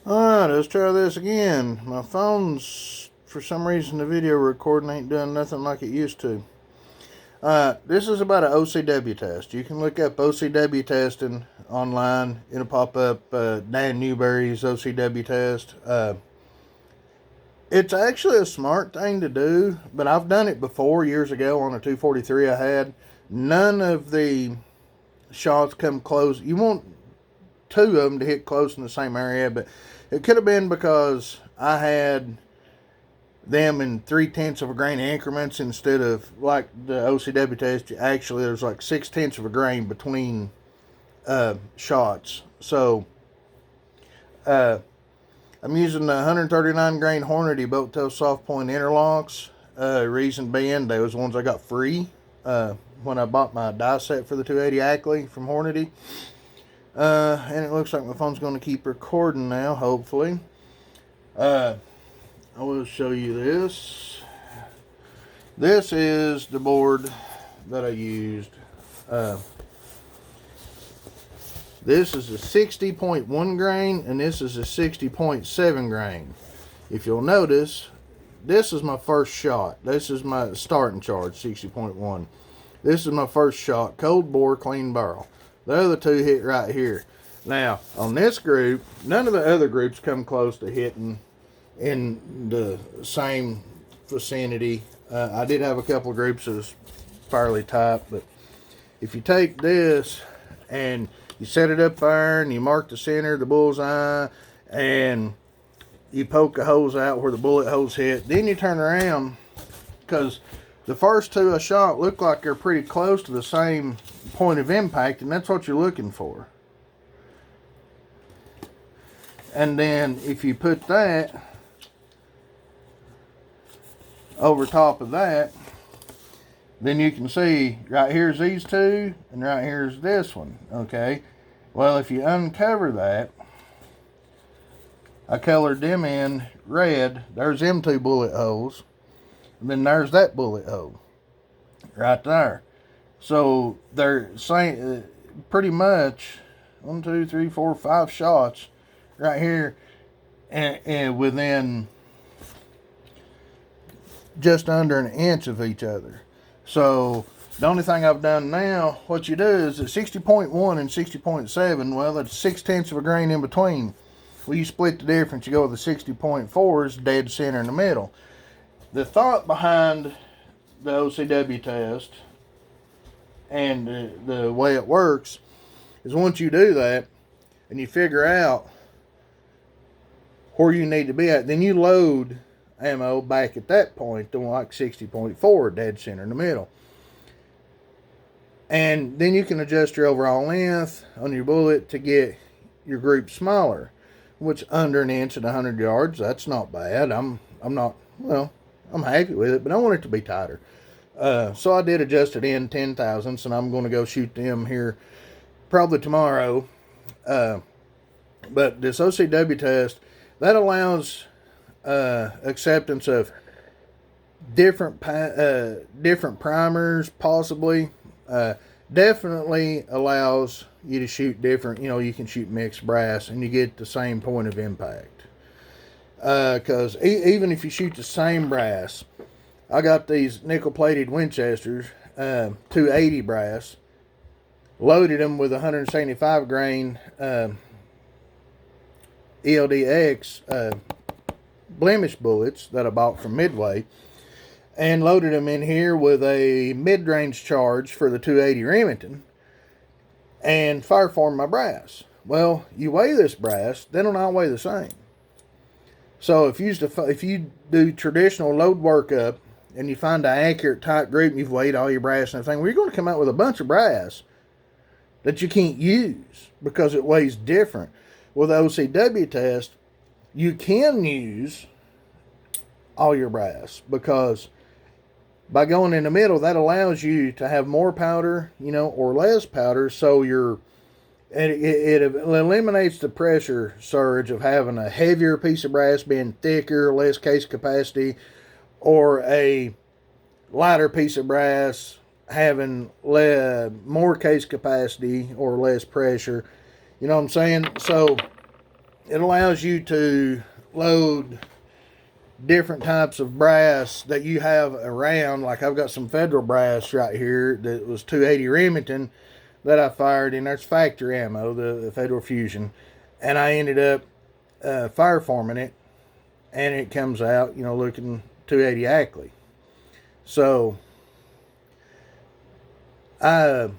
Alright, let's try this again. My phone's, for some reason, the video recording ain't doing nothing like it used to. This is about an o.c.w test. You can look up o.c.w testing online. It'll pop up Dan Newberry's o.c.w test. It's actually a smart thing to do, but I've done it before years ago on a 243 I had. None of the shots come close. You want two of them to hit close in the same area, but it could have been because I had them in 3/10 of a grain increments instead of like the o.c.w test. Actually, there's like 6/10 of a grain between shots. Uh, I'm using the 139 grain Hornady boat tail soft point interlocks. Reason being, they was ones I got free when I bought my die set for the 280 Ackley from Hornady. And it looks like my phone's going to keep recording now, hopefully. I will show you this. This is the board that I used. This is a 60.1 grain, and this is a 60.7 grain. If you'll notice, this is my first shot. This is my starting charge, 60.1. This is my first shot, cold bore, clean barrel. The other two hit right here. Now, on this group, none of the other groups come close to hitting in the same vicinity. I did have a couple of groups that was fairly tight, but if you take this and you set it up there and you mark the center, the bullseye, and you poke the holes out where the bullet holes hit, then you turn around, because the first two I shot look like they're pretty close to the same point of impact, and that's what you're looking for. And then if you put that over top of that, then you can see right here's these two and right here's this one. Okay, well, if you uncover that, I colored them in red. There's them two bullet holes, and then there's that bullet hole right there. So they're saying pretty much 1, 2, 3, 4, 5 shots right here, and within just under an inch of each other. So the only thing I've done now, what you do is at 60.1 and 60.7, well, it's 6/10 of a grain in between. Well, you split the difference. You go with the 60.4s, dead center in the middle. The thought behind the o.c.w test and the way it works is once you do that and you figure out where you need to be at, then you load ammo back at that point to like 60.4, dead center in the middle. And then you can adjust your overall length on your bullet to get your group smaller, which under an inch at 100 yards, that's not bad. I'm happy with it, but I want it to be tighter. So I did adjust it in 10 thousandths, and I'm going to go shoot them here probably tomorrow. But this o.c.w test, that allows acceptance of different primers, possibly. Definitely allows you to shoot different. You can shoot mixed brass, and you get the same point of impact. Because even if you shoot the same brass, I got these nickel-plated Winchesters, 280 brass, loaded them with 175 grain ELDX blemish bullets that I bought from Midway, and loaded them in here with a mid-range charge for the 280 Remington, and fireformed my brass. Well, you weigh this brass, they don't all weigh the same. So if you do traditional load workup and you find an accurate tight group and you've weighed all your brass and everything, well, you're going to come out with a bunch of brass that you can't use because it weighs different. With the o.c.w test, you can use all your brass because by going in the middle, that allows you to have more powder, or less powder. So it eliminates the pressure surge of having a heavier piece of brass being thicker, less case capacity, or a lighter piece of brass having more case capacity or less pressure. You know what I'm saying? So it allows you to load different types of brass that you have around. Like I've got some Federal brass right here that was 280 Remington that I fired in. There's factory ammo, the Federal Fusion, and I ended up fire forming it, and it comes out, looking 280 Ackley. So I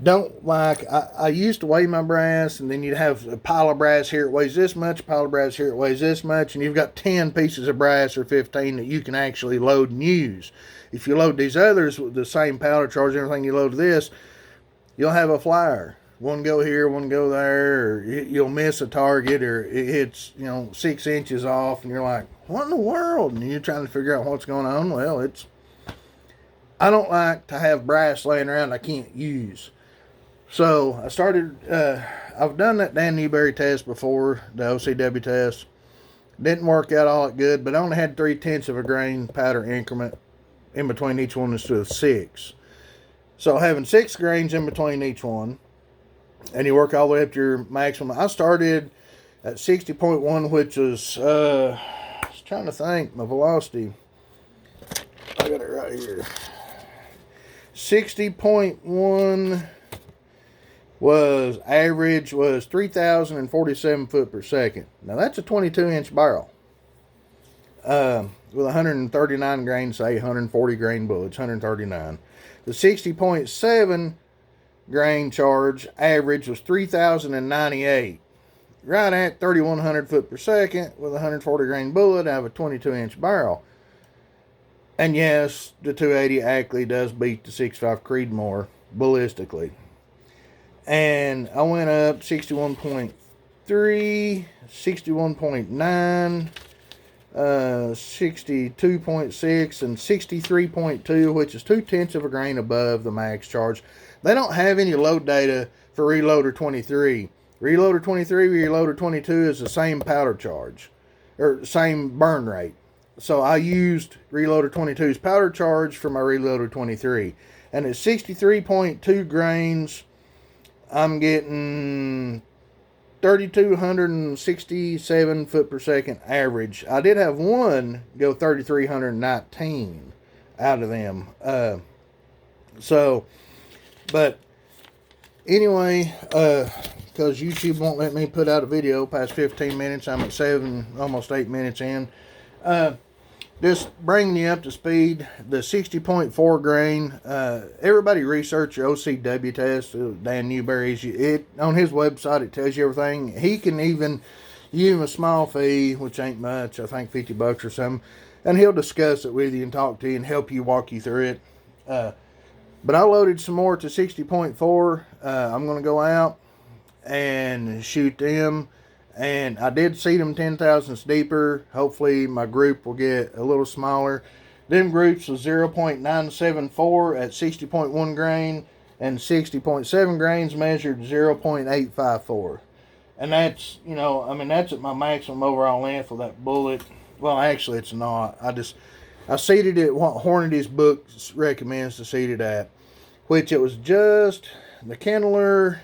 don't like, I used to weigh my brass, and then you'd have a pile of brass here, it weighs this much, a pile of brass here, it weighs this much, and you've got 10 pieces of brass or 15 that you can actually load and use. If you load these others with the same powder charge and everything you load this, you'll have a flyer. One go here, one go there, or you'll miss a target, or it hits, 6 inches off, and you're like, what in the world? And you're trying to figure out what's going on. Well, I don't like to have brass laying around I can't use. So I started, I've done that Dan Newberry test before, the o.c.w test. Didn't work out all that good, but I only had 3/10 of a grain powder increment in between each one instead of 6. So having 6 grains in between each one, and you work all the way up to your maximum. I started at 60.1, which was, I was trying to think, my velocity. I got it right here. 60.1 was average, was 3,047 foot per second. Now that's a 22-inch barrel with 139 grains, say 140 grain bullets, 139. The 60.7 grain charge average was 3,098, right at 3,100 foot per second with a 140 grain bullet out of a 22-inch barrel. And yes, the 280 Ackley does beat the 6.5 Creedmoor ballistically. And I went up 61.3, 61.9, 62.6, and 63.2, which is 2/10 of a grain above the max charge. They don't have any load data for Reloader 23. Reloader 23 or Reloader 22 is the same powder charge, or same burn rate. So I used Reloader 22's powder charge for my Reloader 23. And at 63.2 grains, I'm getting 3,267 foot per second average. I did have one go 3,319 out of them. But anyway, because YouTube won't let me put out a video past 15 minutes. I'm at 7, almost 8 minutes in. Just bringing you up to speed, the 60.4 grain, everybody research your o.c.w test, Dan Newberry's. On his website, it tells you everything. He can even give him a small fee, which ain't much, I think $50 or something, and he'll discuss it with you and talk to you and help you walk you through it. But I loaded some more to 60.4. I'm going to go out and shoot them. And I did seed them 10 thousandths deeper. Hopefully my group will get a little smaller. Them groups was 0.974 at 60.1 grain. And 60.7 grains measured 0.854. And that's, that's at my maximum overall length of that bullet. Well, actually it's not. I seeded it what Hornady's book recommends to seed it at. Which it was just the Kindler.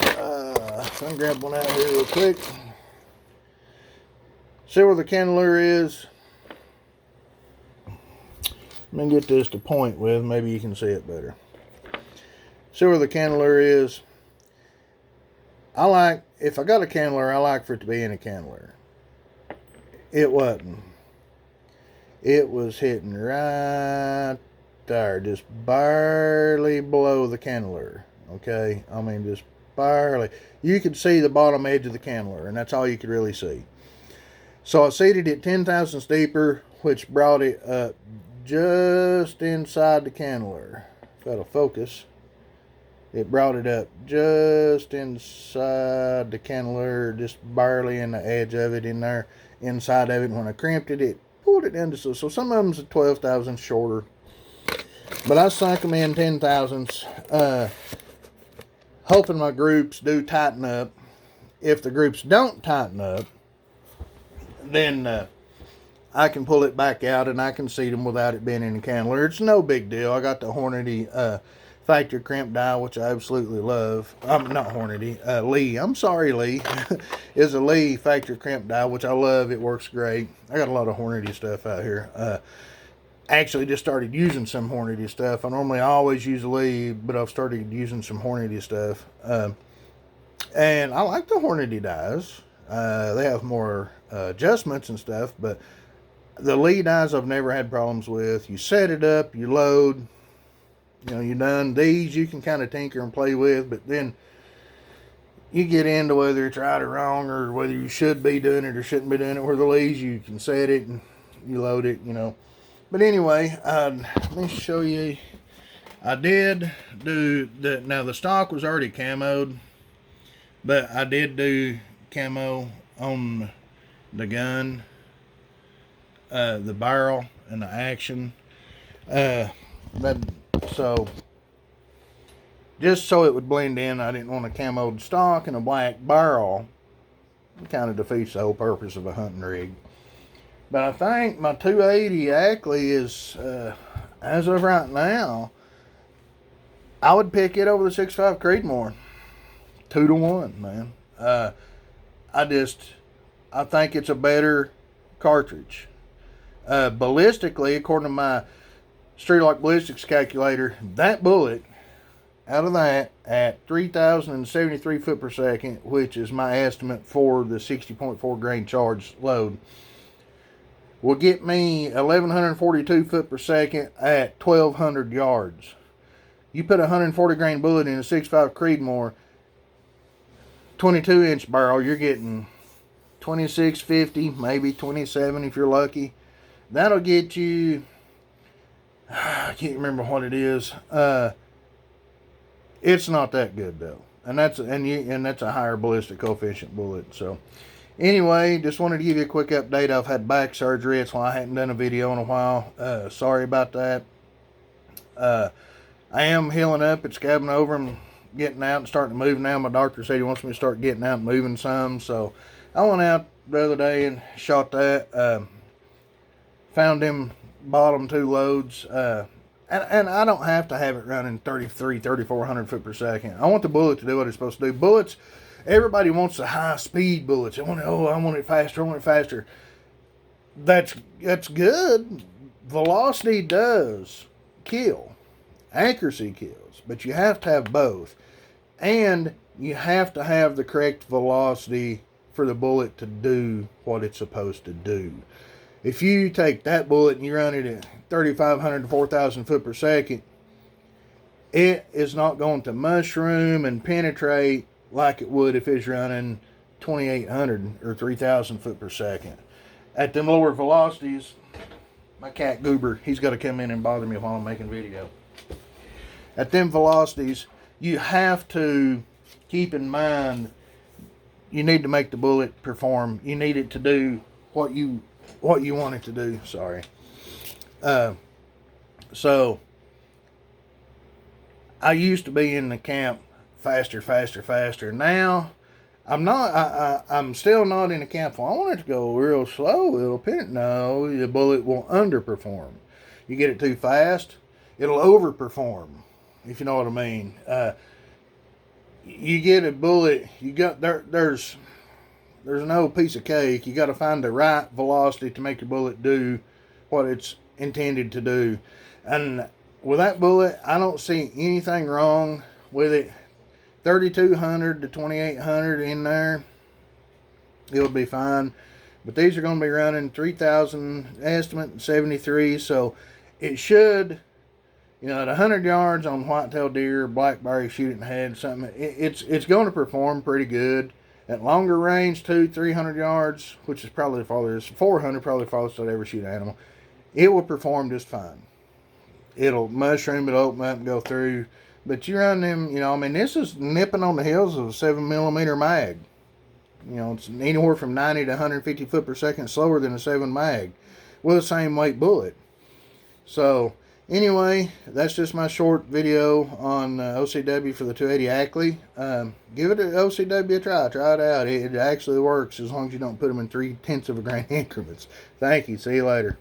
I'm going to grab one out here real quick. See where the Kindler is. Let me get this to point with. Maybe you can see it better. See where the Kindler is. If I got a Kindler, I like for it to be in a Kindler. It wasn't. It was hitting right there. Just barely below the Kindler. Okay? I mean, just barely. You could see the bottom edge of the Kindler, and that's all you could really see. So I seeded it 10 thousandths deeper, which brought it up just inside the Kindler. Got to focus. It brought it up just inside the Kindler, just barely in the edge of it in there, inside of it. When I crimped it, it pulled it down to so some of them's 12 thousandths shorter. But I sunk them in 10 thousandths. Hoping my groups do tighten up. If the groups don't tighten up, then I can pull it back out and I can seed them without it being in the Kindler. It's no big deal. I got the Hornady factory crimp die, which I absolutely love. Not Hornady, Lee. I'm sorry, Lee. Is a Lee factory crimp die, which I love. It works great. I got a lot of Hornady stuff out here. Actually just started using some Hornady stuff. I normally always use Lee, but I've started using some Hornady stuff. And I like the Hornady dies. They have more adjustments and stuff, but the Lee dies I've never had problems with. You set it up, you load, you're done. These you can kind of tinker and play with, but then you get into whether it's right or wrong, or whether you should be doing it or shouldn't be doing it. Where the Lees, you can set it and you load it, But anyway, let me show you. I did do now the stock was already camoed, but I did do camo on the gun, the barrel, and the action. So just so it would blend in, I didn't want a camoed stock and a black barrel. It kind of defeats the whole purpose of a hunting rig. But I think my 280 Ackley is, as of right now, I would pick it over the 6.5 Creedmoor. 2-to-1, man. I think it's a better cartridge. Ballistically, according to my Street Lock Ballistics calculator, that bullet, out of that, at 3,073 foot per second, which is my estimate for the 60.4 grain charge load, will get me 1,142 foot per second at 1,200 yards. You put a 140 grain bullet in a 6.5 Creedmoor 22-inch barrel, you're getting 2650, maybe 27 if you're lucky. That'll get you, I can't remember what it is. It's not that good though, and that's a higher ballistic coefficient bullet. So anyway, just wanted to give you a quick update. I've had back surgery. That's why I hadn't done a video in a while. Sorry about that. I am healing up. It's scabbing over and getting out and starting to move now. My doctor said he wants me to start getting out and moving some. So I went out the other day and shot that. Found them bottom 2 loads. And I don't have to have it running 3,400 foot per second. I want the bullet to do what it's supposed to do. Bullets, everybody wants the high speed bullets. I want it faster, I want it faster. That's good. Velocity does kill. Accuracy kills. But you have to have both. And you have to have the correct velocity for the bullet to do what it's supposed to do. If you take that bullet and you run it at 3,500 to 4,000 foot per second, it is not going to mushroom and penetrate like it would if it's running 2,800 or 3,000 foot per second. At them lower velocities, my cat Goober, he's got to come in and bother me while I'm making video. At them velocities, you have to keep in mind, you need to make the bullet perform. You need it to do what you want it to do. Sorry. So I used to be in the camp faster. Now I'm not. I'm still not in the camp. Well, I want it to go real slow. It'll pin. No, the bullet will underperform. You get it too fast, it'll overperform. If you know what I mean. You get a bullet. There's no piece of cake. You got to find the right velocity to make your bullet do what it's intended to do. And with that bullet, I don't see anything wrong with it. 3,200 to 2,800 in there, it'll be fine. But these are going to be running 3,000 estimate, 73. So it should, at 100 yards on whitetail deer, blackberry, shoot it in the head, something, it's going to perform pretty good. At longer range, 200-300 yards, which is probably the farthest, 400, probably the farthest I'd ever shoot an animal, it will perform just fine. It'll mushroom, it'll open up and go through. But you run them, this is nipping on the heels of a 7mm mag. It's anywhere from 90 to 150 foot per second slower than a 7 mag with the same weight bullet. So, anyway, that's just my short video on o.c.w for the 280 Ackley. Give it an o.c.w a try. Try it out. It actually works as long as you don't put them in 0.3 of a grain increments. Thank you. See you later.